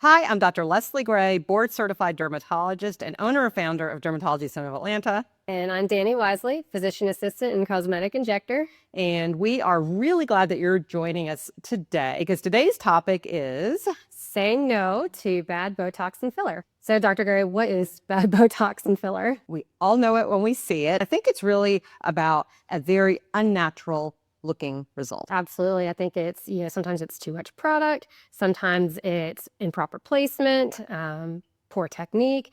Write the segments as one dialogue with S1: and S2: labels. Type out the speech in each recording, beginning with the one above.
S1: Hi, I'm Dr. Leslie Gray, board-certified dermatologist and owner and founder of Dermatology Center of Atlanta.
S2: And I'm Dani Wiseley, physician assistant and cosmetic injector.
S1: And we are really glad that you're joining us today because today's topic is
S2: saying no to bad Botox and filler. So, Dr. Gray, what is bad Botox and filler?
S1: we all know it when we see it. I think it's really about a very unnatural looking result.
S2: Absolutely. I think it's, sometimes it's too much product. Sometimes it's improper placement, poor technique,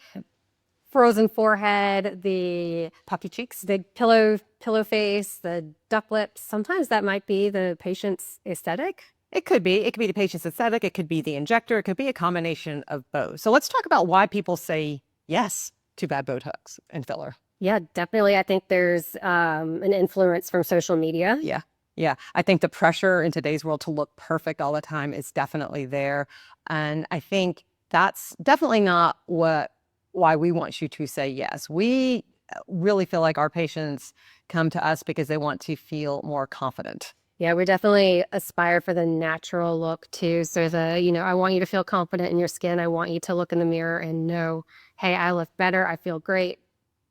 S2: frozen forehead, the
S1: Puffy cheeks.
S2: the pillow face, the duck lips. Sometimes that might be the patient's aesthetic.
S1: It could be. It could be the patient's aesthetic. It could be the injector. It could be a combination of both. So let's talk about why people say yes to bad Botox and filler.
S2: Yeah, definitely. I think there's an influence from social media.
S1: Yeah. I think the pressure in today's world to look perfect all the time is definitely there. And I think that's definitely not why we want you to say yes. We really feel like our patients come to us because they want to feel more confident.
S2: Yeah, we definitely aspire for the natural look too. So I want you to feel confident in your skin. I want you to look in the mirror and know, hey, I look better. I feel great.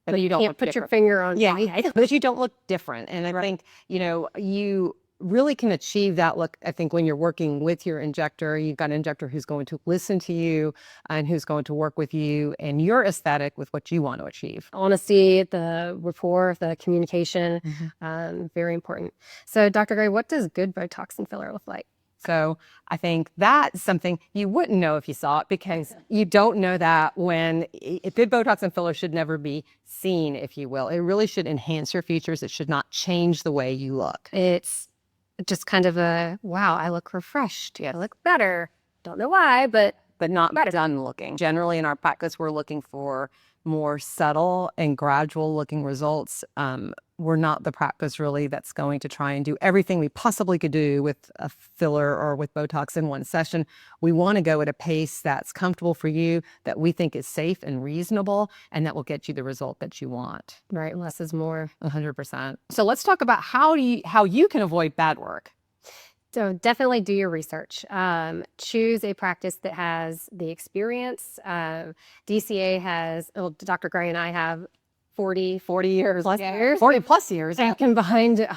S1: But you don't
S2: can't put your finger on.
S1: Yeah, but you don't look different. And I think, you really can achieve that look, I think, when you're working with your injector. You've got an injector who's going to listen to you and who's going to work with you and your aesthetic with what you want to achieve.
S2: I want to see the rapport, the communication, very important. So, Dr. Gray, what does good Botox and filler look like?
S1: So I think that's something you wouldn't know if you saw it because you don't know that when good Botox and filler should never be seen, if you will. It really should enhance your features. It should not change the way you look.
S2: It's just kind of wow, I look refreshed. I look better. Don't know why, but
S1: not
S2: better.
S1: Done looking. Generally in our practice, we're looking for more subtle and gradual looking results. We're not the practice really that's going to try and do everything we possibly could do with a filler or with Botox in one session. We want to go at a pace that's comfortable for you, that we think is safe and reasonable, and that will get you the result that you want.
S2: Right, less is more.
S1: 100%. So let's talk about how you can avoid bad work.
S2: So definitely do your research. Choose a practice that has the experience. DCA has, Dr. Gray and I have 40 years.
S1: 40 plus years.
S2: Combined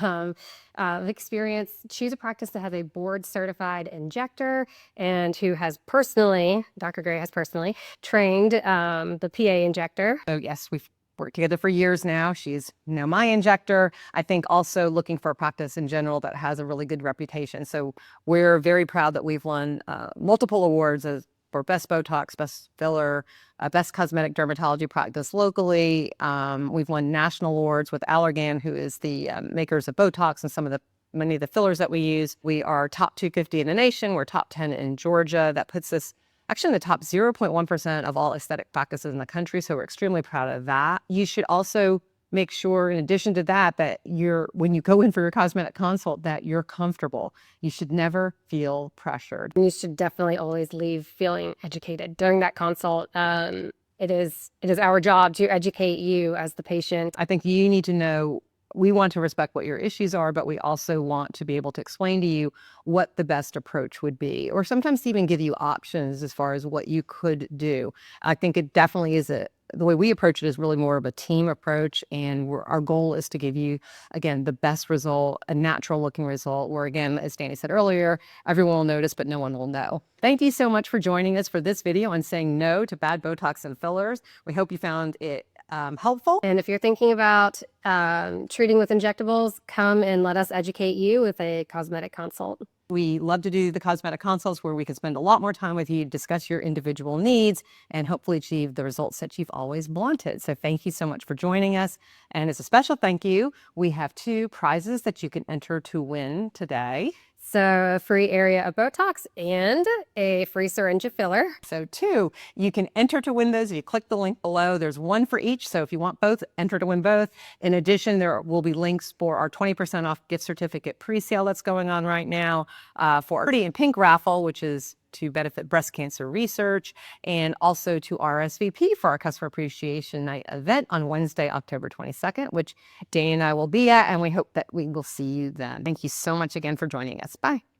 S2: experience. Choose a practice that has a board certified injector and who has personally, Dr. Gray has personally trained the PA injector.
S1: Oh yes, we've worked together for years now. She's my injector. I think also looking for a practice in general that has a really good reputation. So we're very proud that we've won multiple awards for best Botox, best filler, best cosmetic dermatology practice locally. We've won national awards with Allergan, who is the makers of Botox and many of the fillers that we use. We are top 250 in the nation. We're top 10 in Georgia. That puts us actually in the top 0.1% of all aesthetic practices in the country. So we're extremely proud of that. You should also make sure, in addition to that, that when you go in for your cosmetic consult, that you're comfortable. You should never feel pressured.
S2: You should definitely always leave feeling educated during that consult. It is our job to educate you as the patient.
S1: I think you need to know, we want to respect what your issues are, but we also want to be able to explain to you what the best approach would be, or sometimes even give you options as far as what you could do. I think it definitely is the way we approach it is really more of a team approach, and our goal is to give you, again, the best result, a natural looking result, where, again, as Dani said earlier, everyone will notice, but no one will know. Thank you so much for joining us for this video on saying no to bad Botox and fillers. We hope you found it helpful.
S2: And if you're thinking about treating with injectables, come and let us educate you with a cosmetic consult.
S1: We love to do the cosmetic consults where we can spend a lot more time with you, discuss your individual needs, and hopefully achieve the results that you've always wanted. So thank you so much for joining us. And as a special thank you, we have 2 prizes that you can enter to win today.
S2: So a free area of Botox and a free syringe of filler.
S1: So 2, you can enter to win those. If you click the link below, there's 1 for each. So if you want both, enter to win both. In addition, there will be links for our 20% off gift certificate pre-sale that's going on right now, for our Pretty in Pink raffle, which is to benefit breast cancer research, and also to RSVP for our Customer Appreciation Night event on Wednesday, October 22nd, which Dani and I will be at, and we hope that we will see you then. Thank you so much again for joining us. Bye.